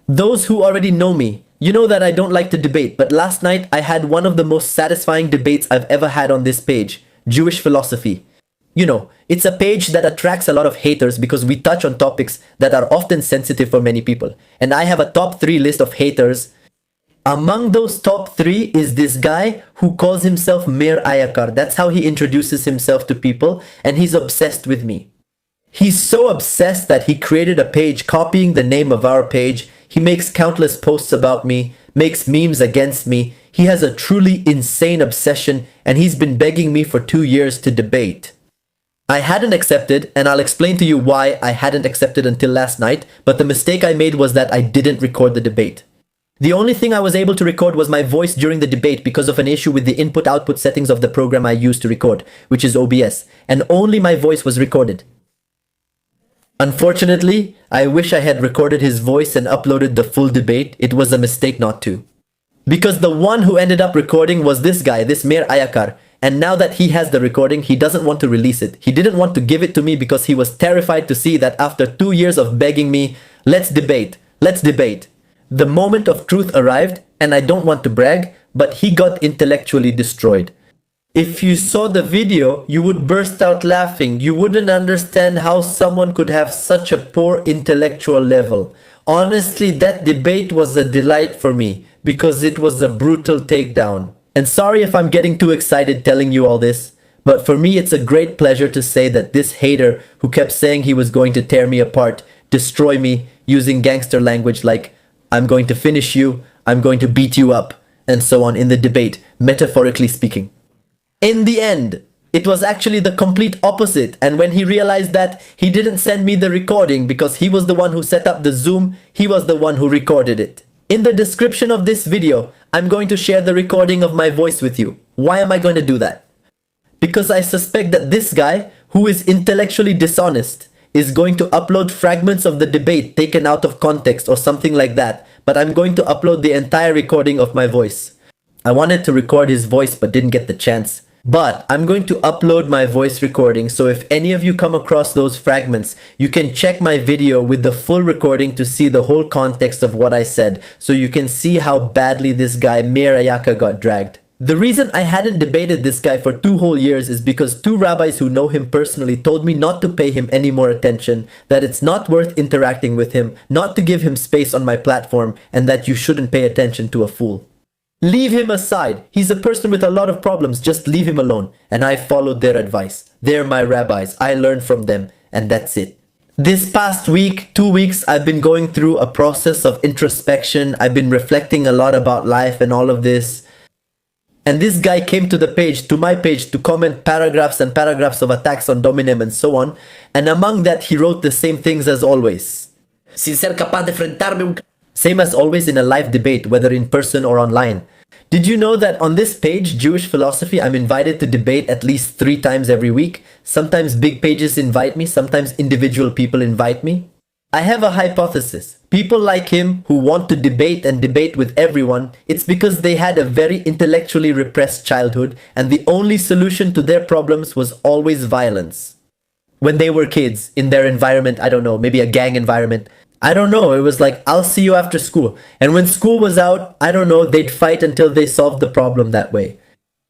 Those who already know me, you know that I don't like to debate, but last night I had one of the most satisfying debates I've ever had on this page, Jewish philosophy. You know, it's a page that attracts a lot of haters because we touch on topics that are often sensitive for many people. And I have a top 3 list of haters. Among those top 3 is this guy who calls himself Mir Ayakar. That's how he introduces himself to people, and he's obsessed with me. He's so obsessed that he created a page copying the name of our page. He makes countless posts about me, makes memes against me. He has a truly insane obsession, and he's been begging me for 2 years to debate. I hadn't accepted, and I'll explain to you why I hadn't accepted until last night, but the mistake I made was that I didn't record the debate. The only thing I was able to record was my voice during the debate because of an issue with the input-output settings of the program I use to record, which is OBS, and only my voice was recorded. Unfortunately, I wish I had recorded his voice and uploaded the full debate. It was a mistake not to. Because the one who ended up recording was this guy, this Mir Ayakar, and now that he has the recording, he doesn't want to release it. He didn't want to give it to me because he was terrified to see that after 2 years of begging me, let's debate, the moment of truth arrived, and I don't want to brag, but he got intellectually destroyed. If you saw the video, you would burst out laughing. You wouldn't understand how someone could have such a poor intellectual level. Honestly, that debate was a delight for me because it was a brutal takedown. And sorry if I'm getting too excited telling you all this, but for me it's a great pleasure to say that this hater who kept saying he was going to tear me apart, destroy me, using gangster language like, I'm going to finish you, I'm going to beat you up, and so on in the debate, metaphorically speaking. In the end, it was actually the complete opposite, and when he realized that, he didn't send me the recording because he was the one who set up the Zoom, he was the one who recorded it. In the description of this video, I'm going to share the recording of my voice with you. Why am I going to do that? Because I suspect that this guy, who is intellectually dishonest, is going to upload fragments of the debate taken out of context or something like that, but I'm going to upload the entire recording of my voice. I wanted to record his voice but didn't get the chance. But I'm going to upload my voice recording, so if any of you come across those fragments, you can check my video with the full recording to see the whole context of what I said, so you can see how badly this guy Mir Ayakar got dragged. The reason I hadn't debated this guy for 2 whole years is because 2 rabbis who know him personally told me not to pay him any more attention, that it's not worth interacting with him, not to give him space on my platform, and that you shouldn't pay attention to a fool. Leave him aside. He's a person with a lot of problems. Just leave him alone. And I followed their advice. They're my rabbis. I learned from them. And that's it. This past week, 2 weeks, I've been going through a process of introspection. I've been reflecting a lot about life and all of this. And this guy came to the page, to my page, to comment paragraphs and paragraphs of attacks on Dominem and so on. And among that, he wrote the same things as always. Sin ser capaz de enfrentarme. Same as always in a live debate, whether in person or online. Did you know that on this page, Jewish Philosophy, I'm invited to debate at least 3 times every week? Sometimes big pages invite me, sometimes individual people invite me. I have a hypothesis. People like him who want to debate and debate with everyone, it's because they had a very intellectually repressed childhood, and the only solution to their problems was always violence. When they were kids, in their environment, I don't know, maybe a gang environment, I don't know, it was like, I'll see you after school. And when school was out, I don't know, they'd fight until they solved the problem that way.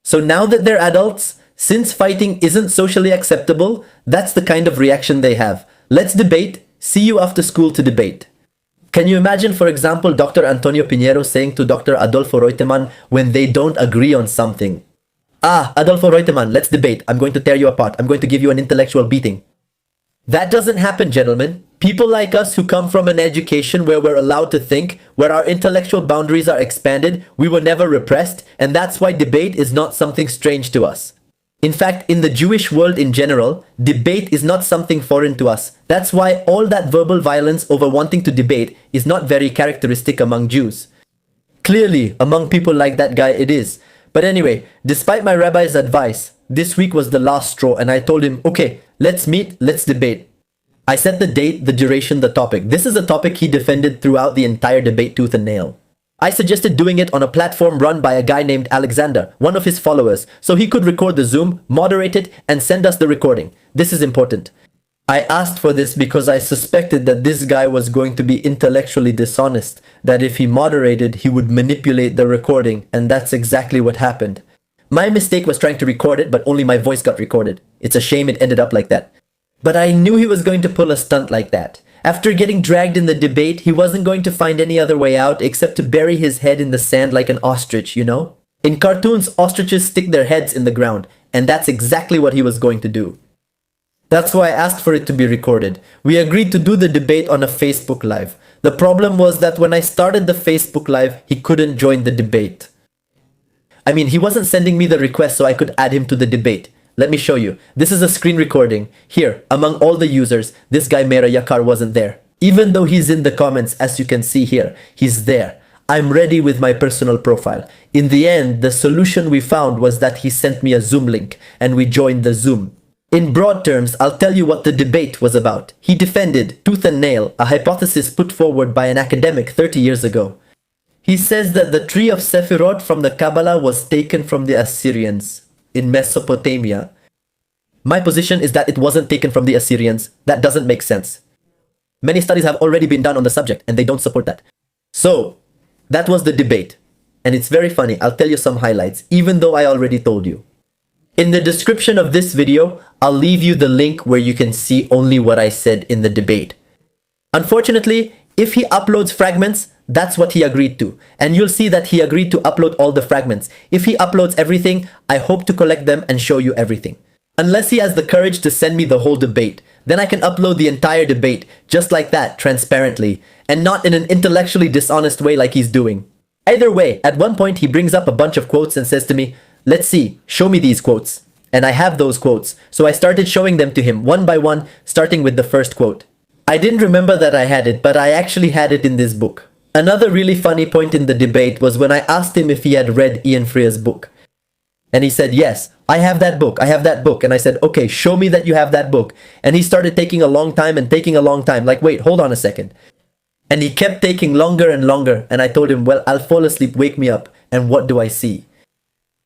So now that they're adults, since fighting isn't socially acceptable, that's the kind of reaction they have. Let's debate, see you after school to debate. Can you imagine, for example, Dr. Antonio Pinheiro saying to Dr. Adolfo Reutemann when they don't agree on something? Adolfo Reutemann, let's debate. I'm going to tear you apart. I'm going to give you an intellectual beating. That doesn't happen, gentlemen. People like us who come from an education where we're allowed to think, where our intellectual boundaries are expanded, we were never repressed, and that's why debate is not something strange to us. In fact, in the Jewish world in general, debate is not something foreign to us. That's why all that verbal violence over wanting to debate is not very characteristic among Jews. Clearly, among people like that guy, it is. But anyway, despite my rabbi's advice, this week was the last straw, and I told him, okay, let's meet, let's debate. I set the date, the duration, the topic. This is a topic he defended throughout the entire debate tooth and nail. I suggested doing it on a platform run by a guy named Alexander, one of his followers, so he could record the Zoom, moderate it, and send us the recording. This is important. I asked for this because I suspected that this guy was going to be intellectually dishonest, that if he moderated, he would manipulate the recording, and that's exactly what happened. My mistake was trying to record it, but only my voice got recorded. It's a shame it ended up like that. But I knew he was going to pull a stunt like that. After getting dragged in the debate, he wasn't going to find any other way out except to bury his head in the sand like an ostrich, you know? In cartoons, ostriches stick their heads in the ground, and that's exactly what he was going to do. That's why I asked for it to be recorded. We agreed to do the debate on a Facebook Live. The problem was that when I started the Facebook Live, he couldn't join the debate. I mean, he wasn't sending me the request so I could add him to the debate. Let me show you. This is a screen recording. Here, among all the users, this guy Mer Ayakar wasn't there. Even though he's in the comments, as you can see here, he's there. I'm ready with my personal profile. In the end, the solution we found was that he sent me a Zoom link, and we joined the Zoom. In broad terms, I'll tell you what the debate was about. He defended, tooth and nail, a hypothesis put forward by an academic 30 years ago. He says that the tree of Sephiroth from the Kabbalah was taken from the Assyrians in Mesopotamia. My position is that it wasn't taken from the Assyrians. That doesn't make sense. Many studies have already been done on the subject, and they don't support that. So, that was the debate. And it's very funny. I'll tell you some highlights, even though I already told you. In the description of this video, I'll leave you the link where you can see only what I said in the debate. Unfortunately, if he uploads fragments, that's what he agreed to. And you'll see that he agreed to upload all the fragments. If he uploads everything, I hope to collect them and show you everything. Unless he has the courage to send me the whole debate, then I can upload the entire debate, just like that, transparently, and not in an intellectually dishonest way like he's doing. Either way, at one point he brings up a bunch of quotes and says to me, "Let's see, show me these quotes." And I have those quotes, so I started showing them to him one by one, starting with the first quote. I didn't remember that I had it, but I actually had it in this book. Another really funny point in the debate was when I asked him if he had read Ian Freer's book. And he said, "Yes, I have that book, I have that book." And I said, "Okay, show me that you have that book." And he started taking a long time and taking a long time, like, wait, hold on a second. And he kept taking longer and longer, and I told him, "Well, I'll fall asleep, wake me up, and what do I see?"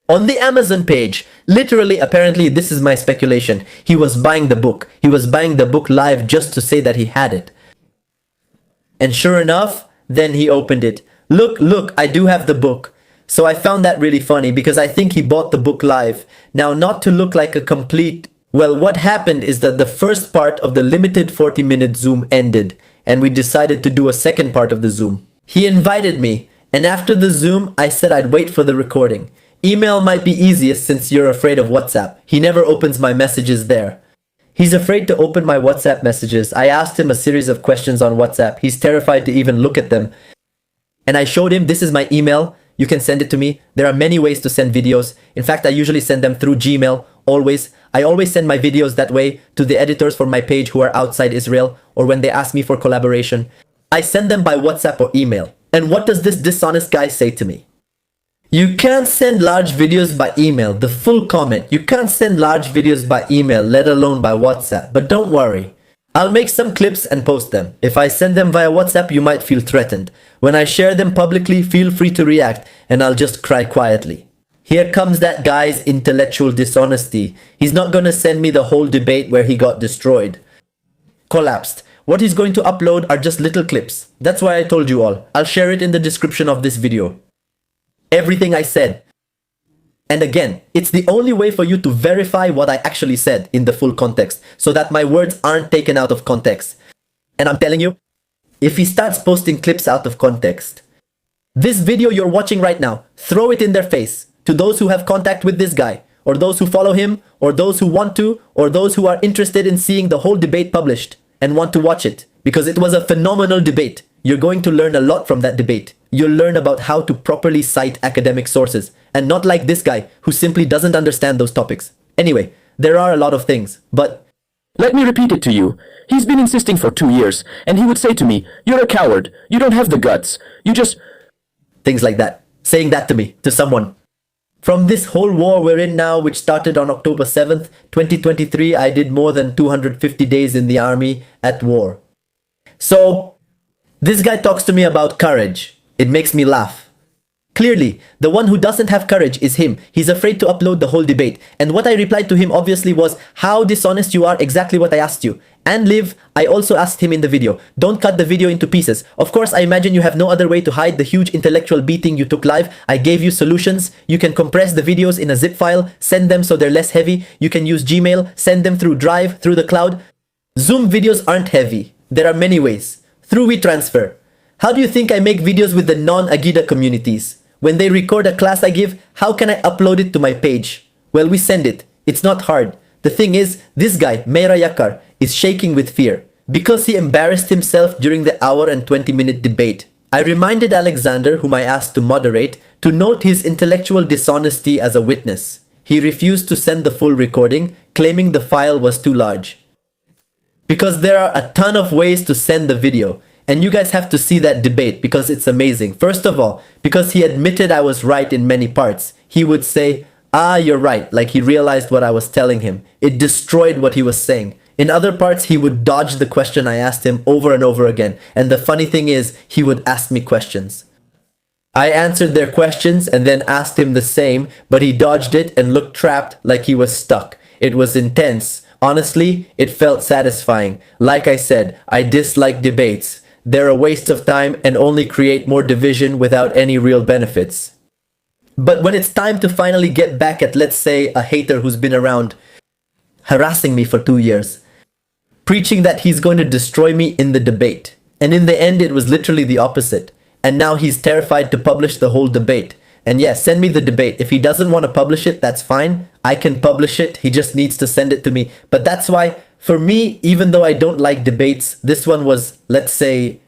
On the Amazon page, literally, apparently, this is my speculation, he was buying the book. He was buying the book live just to say that he had it. And sure enough, then he opened it. Look, I do have the book. So I found that really funny because I think he bought the book live. Now, not to look like a complete... Well, what happened is that the first part of the limited 40-minute Zoom ended, and we decided to do a second part of the Zoom. He invited me, and after the Zoom, I said I'd wait for the recording. Email might be easiest since you're afraid of WhatsApp. He never opens my messages there. He's afraid to open my WhatsApp messages. I asked him a series of questions on WhatsApp. He's terrified to even look at them. And I showed him, this is my email. You can send it to me. There are many ways to send videos. In fact, I usually send them through Gmail, always. I always send my videos that way to the editors for my page who are outside Israel, or when they ask me for collaboration. I send them by WhatsApp or email. And what does this dishonest guy say to me? You can't send large videos by email, the full comment. You can't send large videos by email, let alone by WhatsApp. But don't worry. I'll make some clips and post them. If I send them via WhatsApp, you might feel threatened. When I share them publicly, feel free to react, and I'll just cry quietly. Here comes that guy's intellectual dishonesty. He's not gonna send me the whole debate where he got destroyed. Collapsed. What he's going to upload are just little clips. That's why I told you all. I'll share it in the description of this video. Everything I said. And again, it's the only way for you to verify what I actually said in the full context, so that my words aren't taken out of context. And I'm telling you, if he starts posting clips out of context, this video you're watching right now, throw it in their face to those who have contact with this guy, or those who follow him, or those who want to, or those who are interested in seeing the whole debate published and want to watch it, because it was a phenomenal debate. You're going to learn a lot from that debate. You'll learn about how to properly cite academic sources, and not like this guy who simply doesn't understand those topics. Anyway, there are a lot of things, but... Let me repeat it to you. He's been insisting for 2 years, and he would say to me, "You're a coward. You don't have the guts. You just..." Things like that. Saying that to me, to someone. From this whole war we're in now, which started on October 7th, 2023, I did more than 250 days in the army at war. So, this guy talks to me about courage. It makes me laugh. Clearly, the one who doesn't have courage is him. He's afraid to upload the whole debate. And what I replied to him obviously was, how dishonest you are, exactly what I asked you. And Liv, I also asked him in the video, don't cut the video into pieces. Of course, I imagine you have no other way to hide the huge intellectual beating you took live. I gave you solutions. You can compress the videos in a zip file, send them so they're less heavy. You can use Gmail, send them through Drive, through the cloud. Zoom videos aren't heavy. There are many ways. Through WeTransfer. How do you think I make videos with the non-Agida communities? When they record a class I give, how can I upload it to my page? Well, we send it. It's not hard. The thing is, this guy, Meira Yakar, is shaking with fear because he embarrassed himself during the hour and 20-minute debate. I reminded Alexander, whom I asked to moderate, to note his intellectual dishonesty as a witness. He refused to send the full recording, claiming the file was too large. Because there are a ton of ways to send the video. And you guys have to see that debate because it's amazing. First of all, because he admitted I was right in many parts. He would say, you're right, like he realized what I was telling him. It destroyed what he was saying. In other parts, he would dodge the question I asked him over and over again. And the funny thing is, he would ask me questions. I answered their questions and then asked him the same, but he dodged it and looked trapped like he was stuck. It was intense. Honestly, it felt satisfying. Like I said, I dislike debates. They're a waste of time and only create more division without any real benefits. But when it's time to finally get back at, let's say, a hater who's been around harassing me for 2 years, preaching that he's going to destroy me in the debate. And in the end, it was literally the opposite. And now he's terrified to publish the whole debate. And yes, send me the debate. If he doesn't want to publish it, that's fine. I can publish it. He just needs to send it to me. But that's why, for me, even though I don't like debates, this one was, let's say,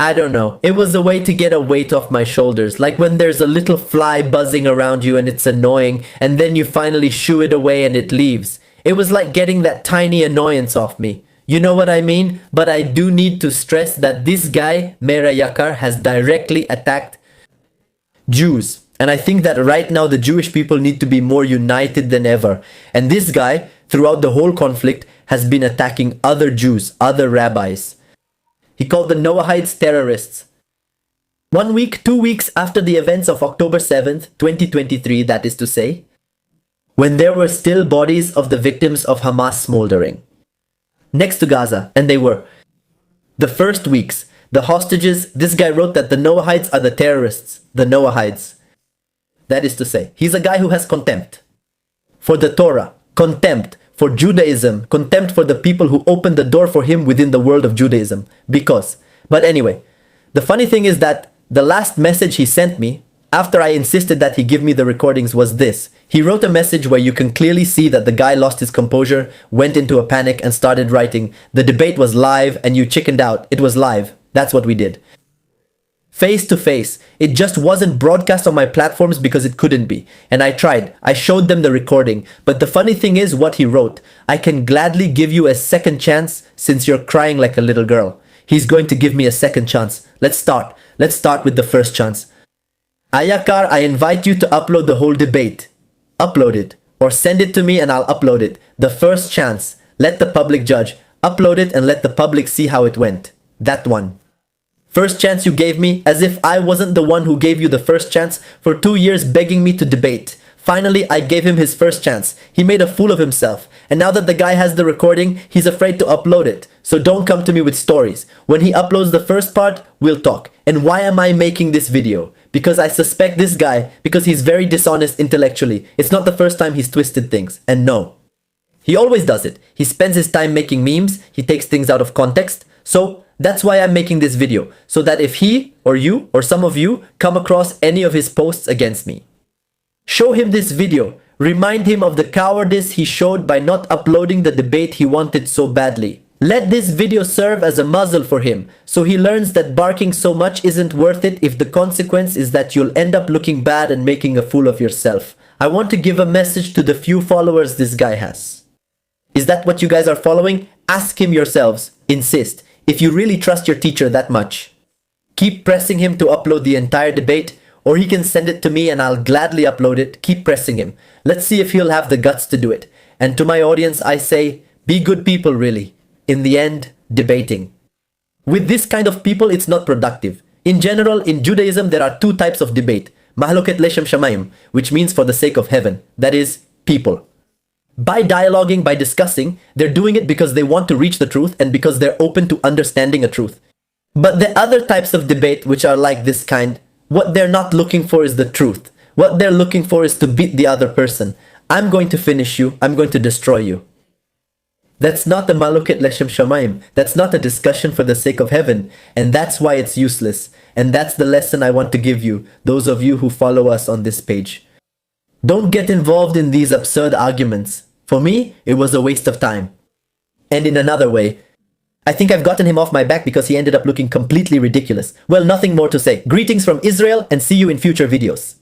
I don't know. It was a way to get a weight off my shoulders. Like when there's a little fly buzzing around you and it's annoying, and then you finally shoo it away and it leaves. It was like getting that tiny annoyance off me. You know what I mean? But I do need to stress that this guy, Meira Yakar, has directly attacked Jews. And I think that right now the Jewish people need to be more united than ever. And this guy, throughout the whole conflict, has been attacking other Jews, other rabbis. He called the Noahides terrorists. 1 week, 2 weeks after the events of October 7th, 2023, that is to say, when there were still bodies of the victims of Hamas smoldering next to Gaza, and they were. The first weeks, the hostages, this guy wrote that the Noahides are the terrorists, the Noahides. That is to say, he's a guy who has contempt for the Torah, contempt for Judaism, contempt for the people who opened the door for him within the world of Judaism. But anyway, the funny thing is that the last message he sent me, after I insisted that he give me the recordings, was this. He wrote a message where you can clearly see that the guy lost his composure, went into a panic and started writing, "The debate was live and you chickened out. It was live. That's what we did." Face to face. It just wasn't broadcast on my platforms because it couldn't be. And I tried. I showed them the recording. But the funny thing is what he wrote. "I can gladly give you a second chance since you're crying like a little girl." He's going to give me a second chance. Let's start. Let's start with the first chance. Ayakar, I invite you to upload the whole debate. Upload it. Or send it to me and I'll upload it. The first chance. Let the public judge. Upload it and let the public see how it went. That one. First chance you gave me, as if I wasn't the one who gave you the first chance for 2 years begging me to debate. Finally, I gave him his first chance. He made a fool of himself. And now that the guy has the recording, he's afraid to upload it. So don't come to me with stories. When he uploads the first part, we'll talk. And why am I making this video? Because I suspect this guy, because he's very dishonest intellectually. It's not the first time he's twisted things. And no. He always does it. He spends his time making memes. He takes things out of context. So that's why I'm making this video. So that if he, or you, or some of you come across any of his posts against me, show him this video. Remind him of the cowardice he showed by not uploading the debate he wanted so badly. Let this video serve as a muzzle for him, so he learns that barking so much isn't worth it if the consequence is that you'll end up looking bad and making a fool of yourself. I want to give a message to the few followers this guy has. Is that what you guys are following? Ask him yourselves. Insist. If you really trust your teacher that much. Keep pressing him to upload the entire debate, or he can send it to me and I'll gladly upload it. Keep pressing him. Let's see if he'll have the guts to do it. And to my audience, I say, be good people really. In the end, debating. With this kind of people, it's not productive. In general, in Judaism, there are two types of debate. Mahloket leshem shamayim, which means for the sake of heaven, that is, people. By dialoguing, by discussing, they're doing it because they want to reach the truth and because they're open to understanding a truth. But the other types of debate which are like this kind, what they're not looking for is the truth. What they're looking for is to beat the other person. I'm going to finish you, I'm going to destroy you. That's not the Mahloket leshem shamayim. That's not a discussion for the sake of heaven. And that's why it's useless. And that's the lesson I want to give you, those of you who follow us on this page. Don't get involved in these absurd arguments. For me, it was a waste of time. And in another way, I think I've gotten him off my back because he ended up looking completely ridiculous. Well, nothing more to say. Greetings from Israel and see you in future videos.